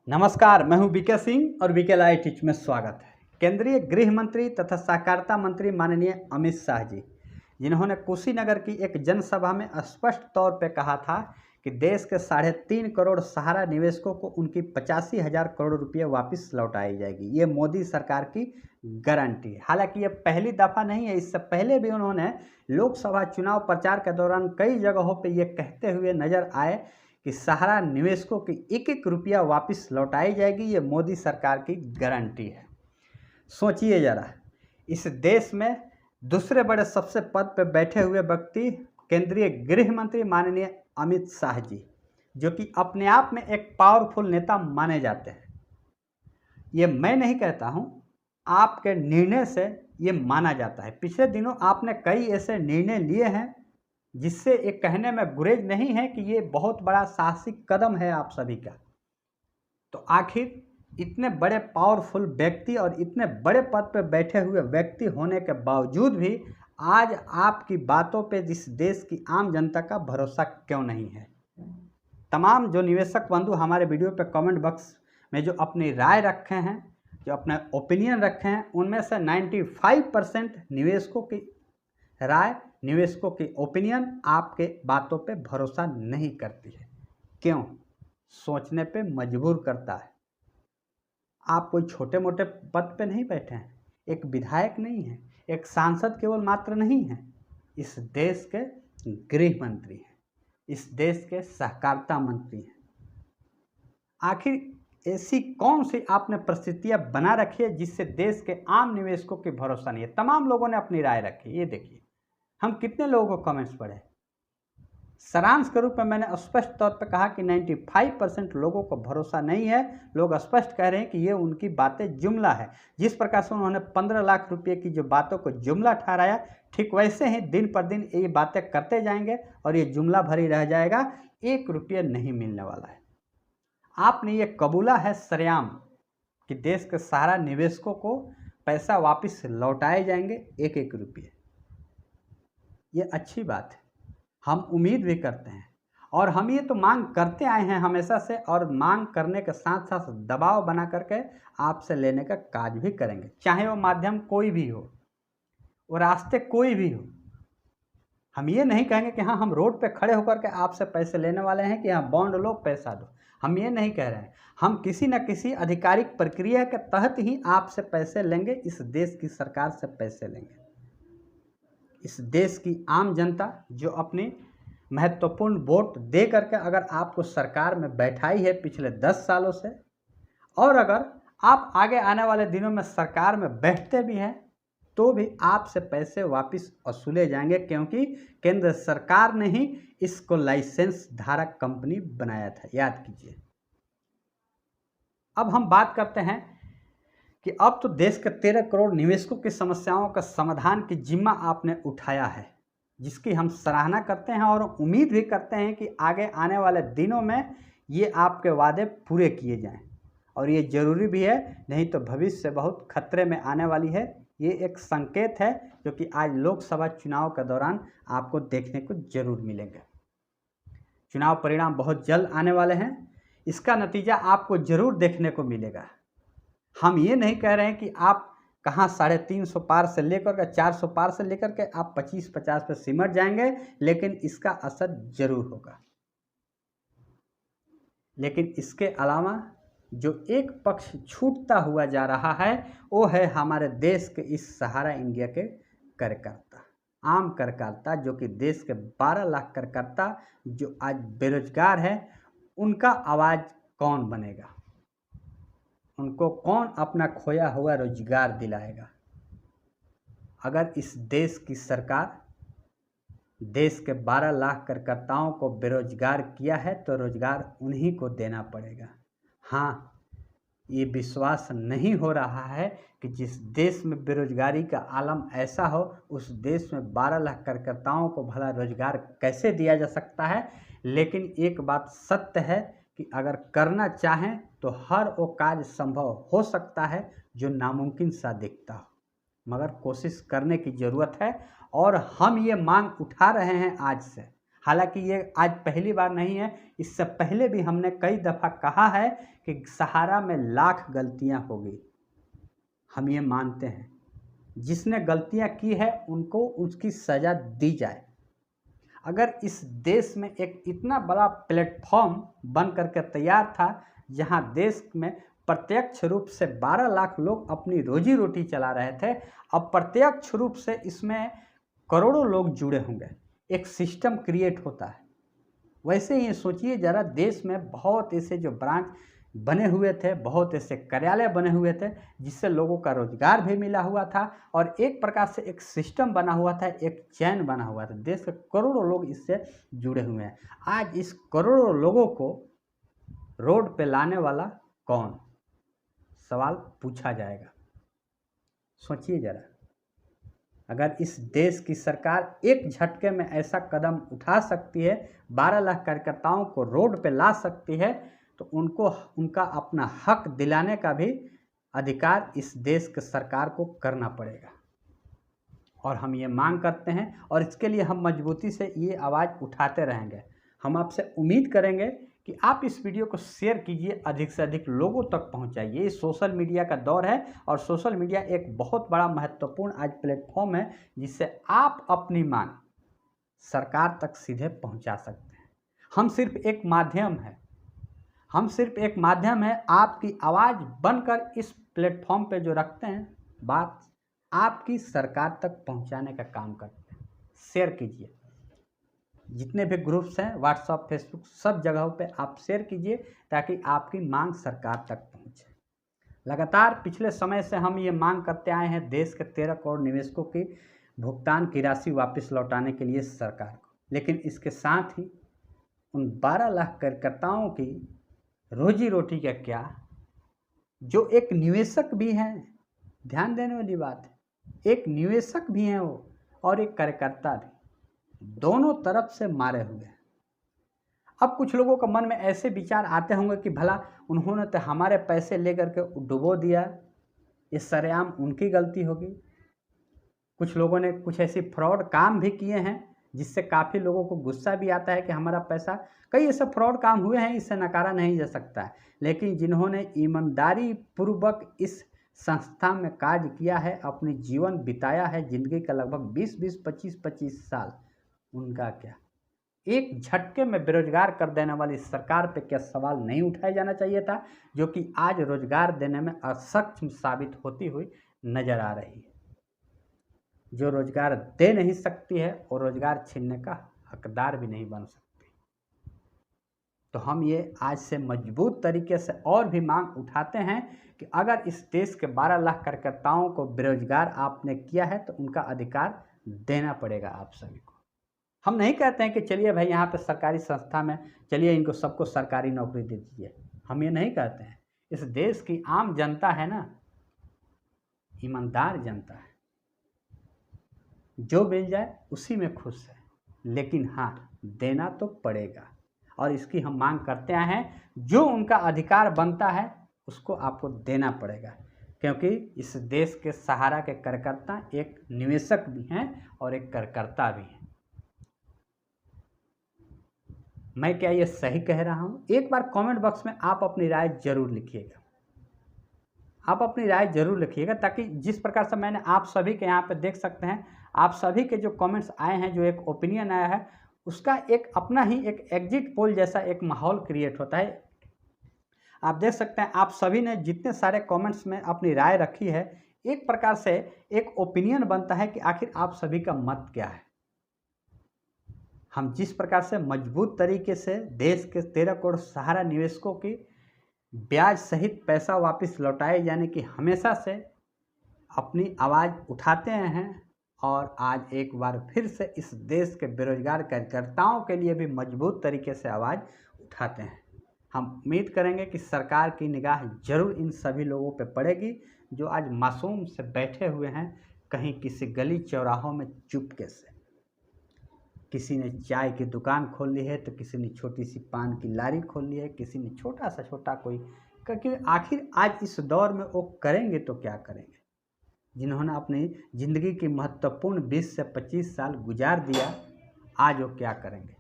नमस्कार, मैं हूं बीके सिंह और बीके लाइव टीच में स्वागत है। केंद्रीय गृह मंत्री तथा सहकारिता मंत्री माननीय अमित शाह जी, जिन्होंने कुशीनगर की एक जनसभा में स्पष्ट तौर पर कहा था कि देश के 3.5 करोड़ सहारा निवेशकों को उनकी 85,000 करोड़ रुपये वापस लौटाई जाएगी। ये मोदी सरकार की गारंटी है। हालांकि ये पहली दफ़ा नहीं है, इससे पहले भी उन्होंने लोकसभा चुनाव प्रचार के दौरान कई जगहों पर ये कहते हुए नजर आए कि सहारा निवेशकों की एक एक रुपया वापस लौटाई जाएगी। ये मोदी सरकार की गारंटी है। सोचिए जरा, इस देश में दूसरे बड़े सबसे पद पर बैठे हुए व्यक्ति केंद्रीय गृह मंत्री माननीय अमित शाह जी, जो कि अपने आप में एक पावरफुल नेता माने जाते हैं। ये मैं नहीं कहता हूँ, आपके निर्णय से ये माना जाता है। पिछले दिनों आपने कई ऐसे निर्णय लिए हैं जिससे एक कहने में गुरेज नहीं है कि ये बहुत बड़ा साहसिक कदम है आप सभी का। तो आखिर इतने बड़े पावरफुल व्यक्ति और इतने बड़े पद पर बैठे हुए व्यक्ति होने के बावजूद भी आज आपकी बातों पे इस देश की आम जनता का भरोसा क्यों नहीं है? तमाम जो निवेशक बंधु हमारे वीडियो पे कमेंट बॉक्स में जो अपनी राय रखे हैं, जो अपने ओपिनियन रखे हैं, उनमें से 95% निवेशकों की राय, निवेशकों की ओपिनियन आपके बातों पे भरोसा नहीं करती है। क्यों? सोचने पे मजबूर करता है। आप कोई छोटे मोटे पद पे नहीं बैठे हैं, एक विधायक नहीं है, एक सांसद केवल मात्र नहीं है, इस देश के गृह मंत्री हैं, इस देश के सहकारिता मंत्री हैं। आखिर ऐसी कौन सी आपने परिस्थितियां बना रखी है जिससे देश के आम निवेशकों की भरोसा नहीं है? तमाम लोगों ने अपनी राय रखी। ये देखिए, हम कितने लोगों को कमेंट्स पढ़े। सारांश के रूप में मैंने स्पष्ट तौर पर कहा कि 95% लोगों को भरोसा नहीं है। लोग स्पष्ट कह रहे हैं कि ये उनकी बातें जुमला है। जिस प्रकार से उन्होंने 15 लाख रुपए की जो बातों को जुमला ठहराया, ठीक वैसे ही दिन पर दिन ये बातें करते जाएंगे और ये जुमला भरी रह जाएगा। 1 रुपया नहीं मिलने वाला है। आपने ये कबूला है सरेआम कि देश के सारा निवेशकों को पैसा वापस लौटाए जाएंगे, एक एक रुपये। ये अच्छी बात है, हम उम्मीद भी करते हैं और हम ये तो मांग करते आए हैं हमेशा से, और मांग करने के साथ साथ दबाव बना करके आपसे लेने का काज भी करेंगे, चाहे वो माध्यम कोई भी हो, वो रास्ते कोई भी हो। हम ये नहीं कहेंगे कि हाँ हम रोड पे खड़े होकर के आपसे पैसे लेने वाले हैं कि हाँ बॉन्ड लो पैसा दो। हम ये नहीं कह रहे हैं। हम किसी न किसी आधिकारिक प्रक्रिया के तहत ही आपसे पैसे लेंगे, इस देश की सरकार से पैसे लेंगे। इस देश की आम जनता जो अपनी महत्वपूर्ण वोट दे करके अगर आपको सरकार में बैठाई है पिछले 10 सालों से, और अगर आप आगे आने वाले दिनों में सरकार में बैठते भी हैं, तो भी आपसे पैसे वापस वसूले जाएंगे, क्योंकि केंद्र सरकार ने ही इसको लाइसेंस धारक कंपनी बनाया था। याद कीजिए। अब हम बात करते हैं कि अब तो देश के 13 करोड़ निवेशकों की समस्याओं का समाधान की जिम्मा आपने उठाया है, जिसकी हम सराहना करते हैं और उम्मीद भी करते हैं कि आगे आने वाले दिनों में ये आपके वादे पूरे किए जाएं। और ये ज़रूरी भी है, नहीं तो भविष्य बहुत खतरे में आने वाली है। ये एक संकेत है जो कि आज लोकसभा चुनाव के दौरान आपको देखने को जरूर मिलेंगे। चुनाव परिणाम बहुत जल्द आने वाले हैं, इसका नतीजा आपको जरूर देखने को मिलेगा। हम ये नहीं कह रहे हैं कि आप कहाँ 350 पार से लेकर के 400 पार से लेकर के आप 25-50 पे सिमट जाएंगे, लेकिन इसका असर जरूर होगा। लेकिन इसके अलावा जो एक पक्ष छूटता हुआ जा रहा है, वो है हमारे देश के इस सहारा इंडिया के कार्यकर्ता, आम कार्यकर्ता, जो कि देश के 12 लाख कार्यकर्ता जो आज बेरोजगार है, उनका आवाज़ कौन बनेगा? उनको कौन अपना खोया हुआ रोजगार दिलाएगा? अगर इस देश की सरकार देश के 12 लाख कार्यकर्ताओं को बेरोजगार किया है तो रोजगार उन्हीं को देना पड़ेगा। हाँ, ये विश्वास नहीं हो रहा है कि जिस देश में बेरोजगारी का आलम ऐसा हो, उस देश में 12 लाख कार्यकर्ताओं को भला रोजगार कैसे दिया जा सकता है। लेकिन एक बात सत्य है कि अगर करना चाहें तो हर वो कार्य संभव हो सकता है जो नामुमकिन सा दिखता हो, मगर कोशिश करने की ज़रूरत है। और हम ये मांग उठा रहे हैं आज से, हालांकि ये आज पहली बार नहीं है, इससे पहले भी हमने कई दफ़ा कहा है कि सहारा में लाख गलतियां होगी, हम ये मानते हैं। जिसने गलतियां की है उनको उसकी सज़ा दी जाए। अगर इस देश में एक इतना बड़ा प्लेटफॉर्म बन करके तैयार था जहां देश में प्रत्यक्ष रूप से 12 लाख लोग अपनी रोजी रोटी चला रहे थे, अब प्रत्यक्ष रूप से इसमें करोड़ों लोग जुड़े होंगे, एक सिस्टम क्रिएट होता है। वैसे ही सोचिए जरा, देश में बहुत ऐसे जो ब्रांच बने हुए थे, बहुत ऐसे कार्यालय बने हुए थे जिससे लोगों का रोजगार भी मिला हुआ था और एक प्रकार से एक सिस्टम बना हुआ था, एक चैन बना हुआ था। देश के करोड़ों लोग इससे जुड़े हुए हैं। आज इस करोड़ों लोगों को रोड पे लाने वाला कौन, सवाल पूछा जाएगा। सोचिए जरा, अगर इस देश की सरकार एक झटके में ऐसा कदम उठा सकती है, 12 लाख कार्यकर्ताओं को रोड पे ला सकती है, तो उनको उनका अपना हक दिलाने का भी अधिकार इस देश की सरकार को करना पड़ेगा। और हम ये मांग करते हैं और इसके लिए हम मजबूती से ये आवाज़ उठाते रहेंगे। हम आपसे उम्मीद करेंगे कि आप इस वीडियो को शेयर कीजिए, अधिक से अधिक लोगों तक पहुंचाइए। ये सोशल मीडिया का दौर है और सोशल मीडिया एक बहुत बड़ा महत्वपूर्ण आज प्लेटफॉर्म है जिससे आप अपनी मांग सरकार तक सीधे पहुंचा सकते हैं। हम सिर्फ एक माध्यम है, आपकी आवाज़ बनकर इस प्लेटफॉर्म पे जो रखते हैं, बात आपकी सरकार तक पहुंचाने का काम करते हैं। शेयर कीजिए, जितने भी ग्रुप्स हैं, व्हाट्सएप, फेसबुक, सब जगहों पे आप शेयर कीजिए ताकि आपकी मांग सरकार तक पहुंचे। लगातार पिछले समय से हम ये मांग करते आए हैं देश के 13 करोड़ निवेशकों की भुगतान की राशि वापस लौटाने के लिए सरकार को, लेकिन इसके साथ ही उन 12 लाख कार्यकर्ताओं की रोजी रोटी का क्या, जो एक निवेशक भी हैं, ध्यान देने वाली बात है, एक निवेशक भी हैं वो और एक कार्यकर्ता भी, दोनों तरफ से मारे हुए हैं। अब कुछ लोगों के मन में ऐसे विचार आते होंगे कि भला उन्होंने तो हमारे पैसे लेकर के डुबो दिया, ये सरेआम उनकी गलती होगी। कुछ लोगों ने कुछ ऐसी फ्रॉड काम भी किए हैं जिससे काफ़ी लोगों को गुस्सा भी आता है कि हमारा पैसा, कई ऐसे फ्रॉड काम हुए हैं, इससे नकारा नहीं जा सकता है। लेकिन जिन्होंने ईमानदारी पूर्वक इस संस्था में कार्य किया है, अपनी जीवन बिताया है, जिंदगी का लगभग 20-20, 25-25 साल, उनका क्या? एक झटके में बेरोजगार कर देने वाली सरकार पे क्या सवाल नहीं उठाया जाना चाहिए था, जो कि आज रोजगार देने में असक्षम साबित होती हुई नजर आ रही है। जो रोजगार दे नहीं सकती है और रोजगार छीनने का हकदार भी नहीं बन सकती। तो हम ये आज से मजबूत तरीके से और भी मांग उठाते हैं कि अगर इस देश के 12 लाख कार्यकर्ताओं को बेरोजगार आपने किया है तो उनका अधिकार देना पड़ेगा आप सभी को। हम नहीं कहते हैं कि चलिए भाई यहाँ पे सरकारी संस्था में चलिए इनको सबको सरकारी नौकरी दे दीजिए, हम ये नहीं कहते हैं। इस देश की आम जनता है ना, ईमानदार जनता है, जो मिल जाए उसी में खुश है, लेकिन हाँ देना तो पड़ेगा और इसकी हम मांग करते हैं। जो उनका अधिकार बनता है उसको आपको देना पड़ेगा, क्योंकि इस देश के सहारा के कार्यकर्ता एक निवेशक भी हैं और एक कार्यकर्ता भी हैं। मैं क्या ये सही कह रहा हूँ? एक बार कमेंट बॉक्स में आप अपनी राय जरूर लिखिएगा, आप अपनी राय जरूर लिखिएगा, ताकि जिस प्रकार से मैंने आप सभी के यहाँ पे देख सकते हैं, आप सभी के जो कमेंट्स आए हैं, जो एक ओपिनियन आया है, उसका एक अपना ही एक एग्जिट पोल जैसा एक माहौल क्रिएट होता है। आप देख सकते हैं आप सभी ने जितने सारे कमेंट्स में अपनी राय रखी है, एक प्रकार से एक ओपिनियन बनता है कि आखिर आप सभी का मत क्या है। हम जिस प्रकार से मजबूत तरीके से देश के 13 करोड़ सहारा निवेशकों की ब्याज सहित पैसा वापस लौटाए जाने की हमेशा से अपनी आवाज़ उठाते हैं और आज एक बार फिर से इस देश के बेरोजगार कार्यकर्ताओं के लिए भी मजबूत तरीके से आवाज़ उठाते हैं। हम उम्मीद करेंगे कि सरकार की निगाह जरूर इन सभी लोगों पे पड़ेगी जो आज मासूम से बैठे हुए हैं कहीं किसी गली चौराहों में चुपके से। किसी ने चाय की दुकान खोल ली है तो किसी ने छोटी सी पान की लारी खोल ली है, किसी ने छोटा सा छोटा कोई, क्योंकि आखिर आज इस दौर में वो करेंगे तो क्या करेंगे? जिन्होंने अपनी ज़िंदगी की महत्वपूर्ण 20 से 25 साल गुजार दिया, आज वो क्या करेंगे?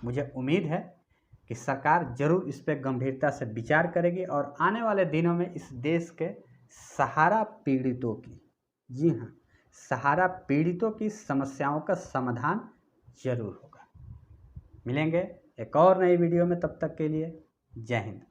मुझे उम्मीद है कि सरकार जरूर इस पर गंभीरता से विचार करेगी और आने वाले दिनों में इस देश के सहारा पीड़ितों की, जी हाँ, सहारा पीड़ितों की समस्याओं का समाधान जरूर होगा। मिलेंगे एक और नई वीडियो में, तब तक के लिए जय हिंद।